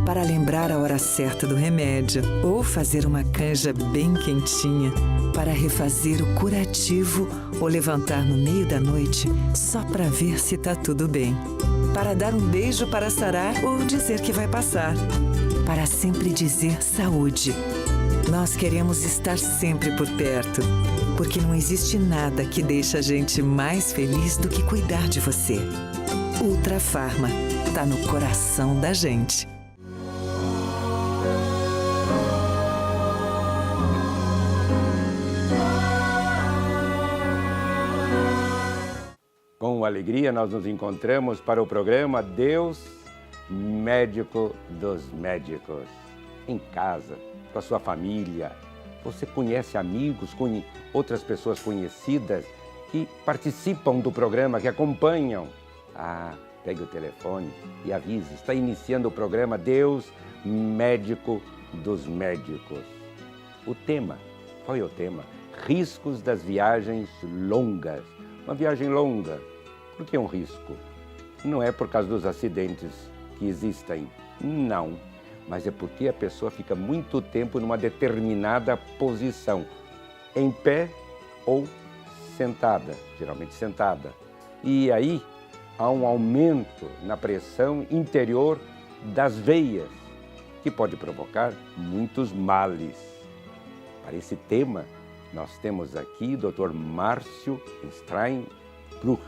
para lembrar a hora certa do remédio ou fazer uma canja bem quentinha para refazer o curativo ou levantar no meio da noite só para ver se tá tudo bem. Para dar um beijo para sarar ou dizer que vai passar. Para sempre dizer saúde. Nós queremos estar sempre por perto, porque não existe nada que deixe a gente mais feliz do que cuidar de você. Ultra Farma, tá no coração da gente. Com alegria, nós nos encontramos para o programa Deus, Médico dos Médicos. Em casa, com a sua família. Você conhece amigos, outras pessoas conhecidas que participam do programa, que acompanham. Pegue o telefone e avise. Está iniciando o programa Deus, Médico dos Médicos. O tema, qual é o tema? Riscos das viagens longas. Uma viagem longa, por que um risco? Não é por causa dos acidentes que existem, não. Mas é porque a pessoa fica muito tempo numa determinada posição, em pé ou sentada, geralmente sentada. E aí há um aumento na pressão interior das veias, que pode provocar muitos males. Para esse tema, nós temos aqui o Dr. Márcio Steinbruch,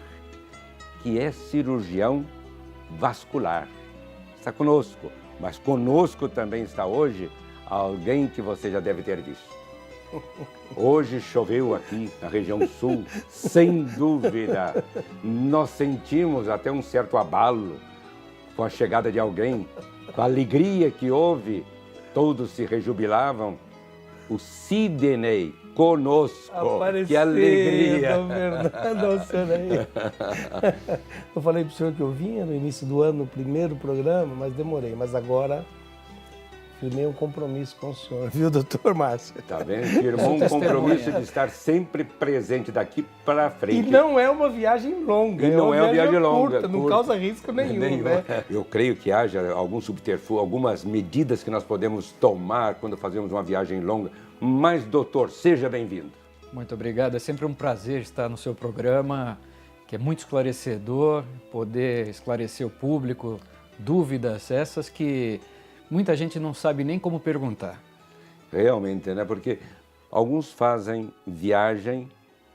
que é cirurgião vascular. Está conosco, mas conosco também está hoje alguém que você já deve ter visto. Hoje choveu aqui na região sul, sem dúvida. Nós sentimos até um certo abalo com a chegada de alguém, com a alegria que houve, todos se rejubilavam. O Sidney conosco. Apareceu, que alegria! Dom Fernando, eu falei para o senhor que eu vinha no início do ano, no primeiro programa, mas demorei. Mas agora firmei um compromisso com o senhor, viu, doutor Márcio? Tá vendo? Firmou um compromisso de estar sempre presente daqui para frente. E não é uma viagem longa, E não é uma viagem longa. Curta, não causa risco nenhum, né? Eu creio que haja algum subterfúgio, algumas medidas que nós podemos tomar quando fazemos uma viagem longa. Mas, doutor, seja bem-vindo. Muito obrigado. É sempre um prazer estar no seu programa, que é muito esclarecedor, poder esclarecer o público, dúvidas essas que muita gente não sabe nem como perguntar. Realmente, né? Porque alguns fazem viagem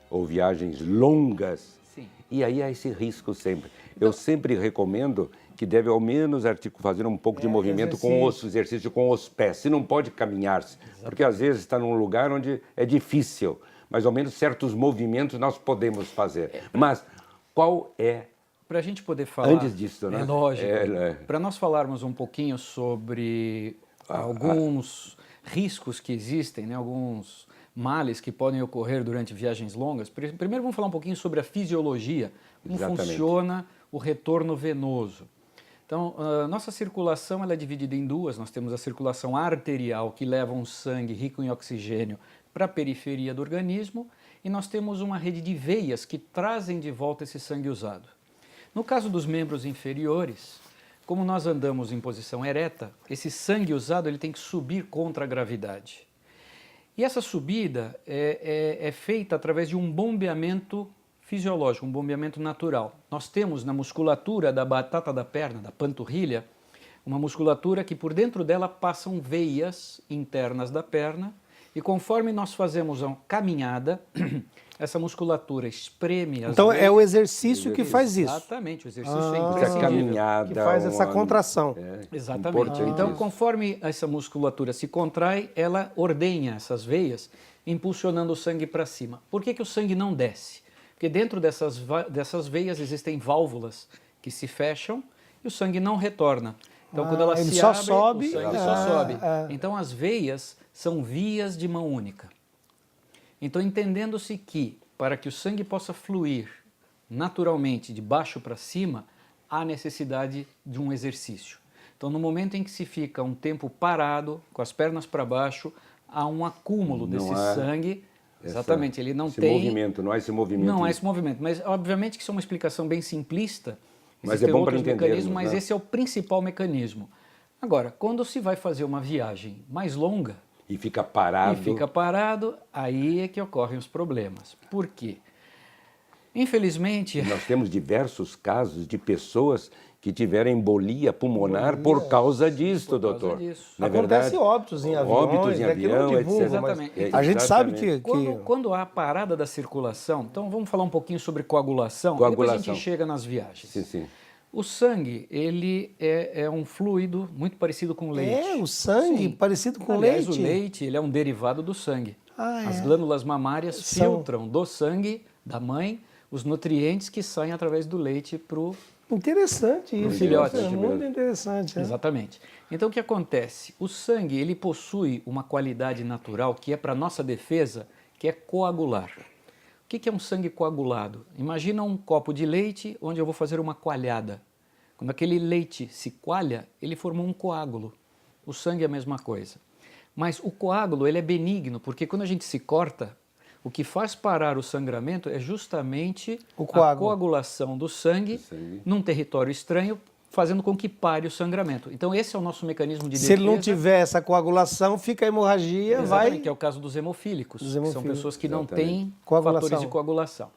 ou viagens longas. Sim. E aí há esse risco sempre. Eu sempre recomendo que deve ao menos fazer um pouco de movimento com os exercício com os pés. Se não pode caminhar-se, porque às vezes está num lugar onde é difícil, mas ao menos certos movimentos nós podemos fazer. Mas qual é... Para a gente poder falar... Antes disso, né? É lógico. Para nós falarmos um pouquinho sobre alguns riscos que existem, né? Alguns males que podem ocorrer durante viagens longas. Primeiro vamos falar um pouquinho sobre a fisiologia, como funciona o retorno venoso. Então, a nossa circulação ela é dividida em duas. Nós temos a circulação arterial, que leva um sangue rico em oxigênio para a periferia do organismo, e nós temos uma rede de veias que trazem de volta esse sangue usado. No caso dos membros inferiores, como nós andamos em posição ereta, esse sangue usado ele tem que subir contra a gravidade. E essa subida é feita através de um bombeamento fisiológico, um bombeamento natural. Nós temos na musculatura da batata da perna, da panturrilha, uma musculatura que por dentro dela passam veias internas da perna, e conforme nós fazemos a caminhada, essa musculatura espreme as Então veias. é o exercício que faz isso. Exatamente, o exercício é Essa imprescindível. caminhada... Que faz essa contração. Exatamente. Então, conforme essa musculatura se contrai, ela ordenha essas veias, impulsionando o sangue para cima. Por que o sangue não desce? Porque dentro dessas veias existem válvulas que se fecham e o sangue não retorna. Então, quando ela se abre, o sangue só sobe. Então, as veias são vias de mão única. Então, entendendo-se que, para que o sangue possa fluir naturalmente de baixo para cima, há necessidade de um exercício. Então, no momento em que se fica um tempo parado, com as pernas para baixo, há um acúmulo desse sangue. Exatamente, ele não tem... movimento, não há esse movimento. Não há esse movimento, mas obviamente que isso é uma explicação bem simplista. Mas é bom para entender. Mas esse é o principal mecanismo. Agora, quando se vai fazer uma viagem mais longa E fica parado. e fica parado, aí é que ocorrem os problemas. Por quê? Infelizmente, Nós temos diversos casos de pessoas que tiveram embolia pulmonar por causa disso, por causa doutor. disso. Não é Acontece verdade? óbitos em aviões, Óbitos em é que não avião, divulga, etc. mas Exatamente. a gente sabe que... quando há parada da circulação, então vamos falar um pouquinho sobre coagulação, depois a Coagulação. gente chega nas viagens. Sim, sim. O sangue, ele é um fluido muito parecido com leite. É, o sangue Sim. parecido com Aliás, leite. o leite, ele é um derivado do sangue. Ah, As é? glândulas mamárias São- filtram do sangue da mãe os nutrientes que saem através do leite para o... Interessante isso. filhote. É muito interessante. Né? Exatamente. Então, o que acontece? O sangue, ele possui uma qualidade natural que é para nossa defesa, que é coagular. O que é um sangue coagulado? Imagina um copo de leite onde eu vou fazer uma coalhada. Quando aquele leite se coalha, ele formou um coágulo. O sangue é a mesma coisa. Mas o coágulo, ele é benigno, porque quando a gente se corta, o que faz parar o sangramento é justamente O a coágulo. coagulação do sangue num território estranho, fazendo com que pare o sangramento. Então esse é o nosso mecanismo de defesa. Se ele não tiver essa coagulação, fica a hemorragia, Exatamente, vai... que é o caso dos hemofílicos, Dos que são hemofílicos. pessoas que não Exatamente. têm Coagulação. fatores de coagulação.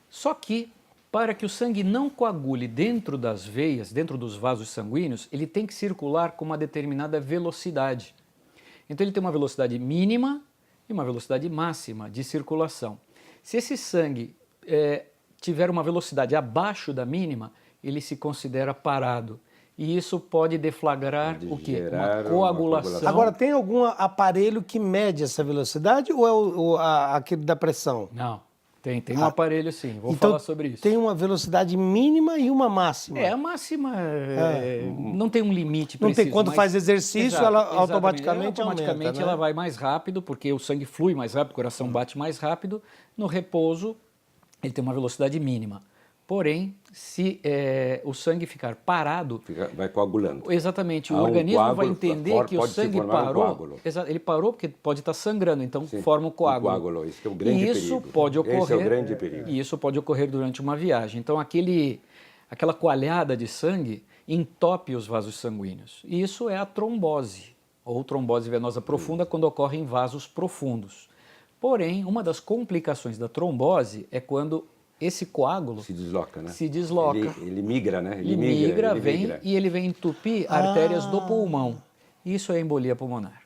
Só que, para que o sangue não coagule dentro das veias, dentro dos vasos sanguíneos, ele tem que circular com uma determinada velocidade. Então ele tem uma velocidade mínima e uma velocidade máxima de circulação. Se esse sangue tiver uma velocidade abaixo da mínima, ele se considera parado. E isso pode deflagrar Pode o quê? gerar Uma uma coagulação. coagulação. Agora, tem algum aparelho que mede essa velocidade ou é aquele da pressão? Não, tem um aparelho sim, vou Então, falar sobre isso. tem uma velocidade mínima e uma máxima. A máxima não tem um limite Não preciso. tem, quando mas- faz exercício, Exato, ela exatamente. automaticamente Automaticamente aumenta, né? ela vai mais rápido, porque o sangue flui mais rápido, o coração bate mais rápido. No repouso, ele tem uma velocidade mínima. Porém, se o sangue ficar parado, Vai coagulando. exatamente, o Há um organismo vai coágulo, entender que o pode se sangue formar um parou. coágulo. Ele parou porque pode estar sangrando, então Sim, forma um coágulo. Isso que é o grande E isso perigo. pode ocorrer. Esse é o grande perigo. E isso pode ocorrer durante uma viagem. Então aquela coalhada de sangue entope os vasos sanguíneos. E isso é a trombose, ou trombose venosa profunda, quando ocorre em vasos profundos. Porém, uma das complicações da trombose é quando esse coágulo Se desloca, né? se desloca. Ele migra, né? Ele migra, e ele vem entupir artérias do pulmão. Isso é embolia pulmonar.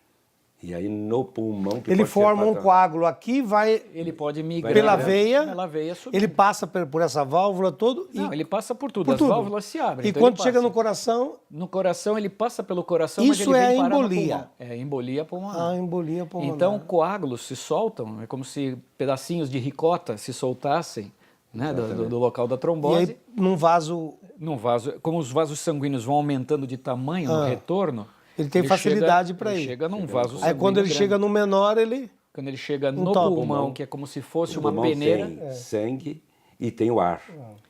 E aí no pulmão que Ele pode ser forma um fatal. coágulo aqui, vai Ele pode migrar pela veia, pela veia subir. ele passa por essa válvula toda e Não, ele passa por tudo. por As tudo. válvulas se abrem. E então quando ele chega passa. no coração, No coração, ele passa pelo coração, mas Isso ele é vem parar embolia. no pulmão. É embolia pulmonar. a embolia pulmonar. Então, coágulos se soltam, é como se pedacinhos de ricota se soltassem, né, do local da E trombose. aí, num vaso, Num vaso, como os vasos sanguíneos vão aumentando de tamanho no retorno, ele tem facilidade para ele ir. chega num vaso sanguíneo Aí quando ele grande. chega no menor, ele... Quando ele chega no topo. pulmão, que é como se fosse O uma pulmão peneira. tem sangue e tem o ar,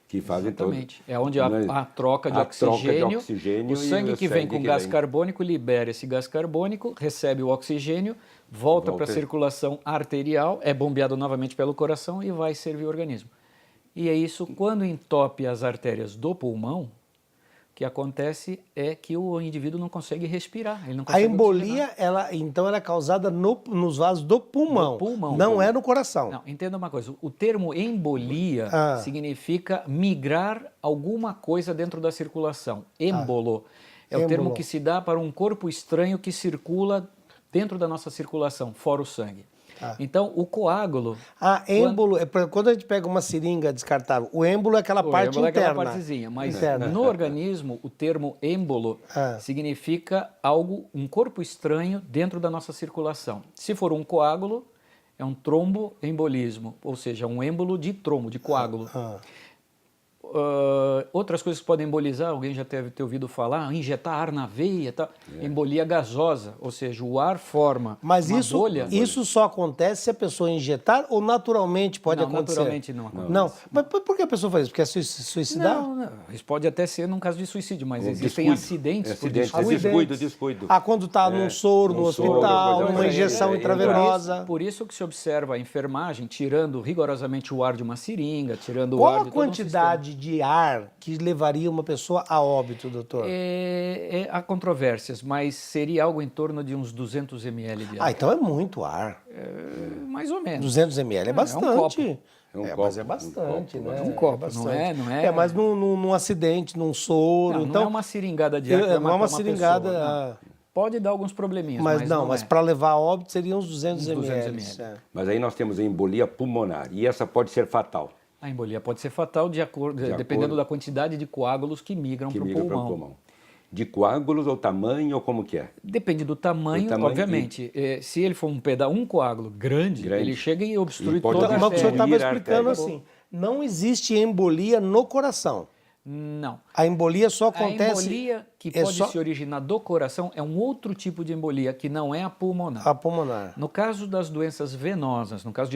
que fazem todo... Exatamente. É onde a troca de A troca de oxigênio, oxigênio o e sangue o que vem sangue com que gás vem. carbônico libera esse gás carbônico, recebe o oxigênio, volta para a Volta. circulação arterial, é bombeado novamente pelo coração e vai servir o organismo. E é isso, quando entope as artérias do pulmão, o que acontece é que o indivíduo não consegue respirar, ele não A consegue embolia, oxigenar. então, ela é causada nos vasos do pulmão. Do pulmão. Não é no coração. Não, entenda uma coisa, o termo embolia Ah. significa migrar alguma coisa dentro da circulação. Êmbolo é o termo Êmbolo. que se dá para um corpo estranho que circula dentro da nossa circulação, fora o sangue. Então, o coágulo... Êmbolo, quando a gente pega uma seringa descartável, o êmbolo é aquela O parte êmbolo é interna. aquela partezinha, mas Interna. no organismo o termo êmbolo significa um corpo estranho dentro da nossa circulação. Se for um coágulo, é um tromboembolismo, ou seja, um êmbolo de trombo, de coágulo. Outras coisas que podem embolizar, alguém já deve ter ouvido falar, injetar ar na veia, tá? Embolia gasosa, ou seja, o ar forma Mas uma isso, bolha. isso só acontece se a pessoa injetar ou naturalmente pode Não, acontecer? naturalmente não acontece. Não. Mas por que a pessoa faz isso? Porque é suicidar? Não, isso pode até ser num caso de suicídio, mas Um existem descuido. acidentes por Acidentes, descuido. descuido. Quando está num soro no num soro, hospital, coisa numa assim, injeção intravenosa. Por isso que se observa a enfermagem tirando rigorosamente o ar de uma seringa, tirando o Qual ar a de todo um quantidade de ar que levaria uma pessoa a óbito, doutor? Há controvérsias, mas seria algo em torno de uns 200 ml de ar. Então é muito ar. Mais ou menos. 200 ml é bastante. É um copo. Mas é bastante, né? Um copo, bastante. não é? É, mas num acidente, num soro. Não, então, não é uma seringada de ar que vai não é uma matar seringada. pessoa, não. Pode dar alguns probleminhas, mas não mas é. para levar a óbito seriam uns 200 ml. Mas aí nós temos a embolia pulmonar e essa pode ser fatal. A embolia pode ser fatal dependendo da quantidade de coágulos que migram para o pulmão. De coágulos ou tamanho ou como que é? Depende do tamanho, obviamente. Se ele for um coágulo grande, ele chega e obstrui toda a artéria. Mas o senhor estava explicando artéria. assim, não existe embolia no coração. Não. A embolia só acontece... A embolia que pode se originar do coração é um outro tipo de embolia, que não é a pulmonar. A pulmonar. No caso das doenças venosas, no caso de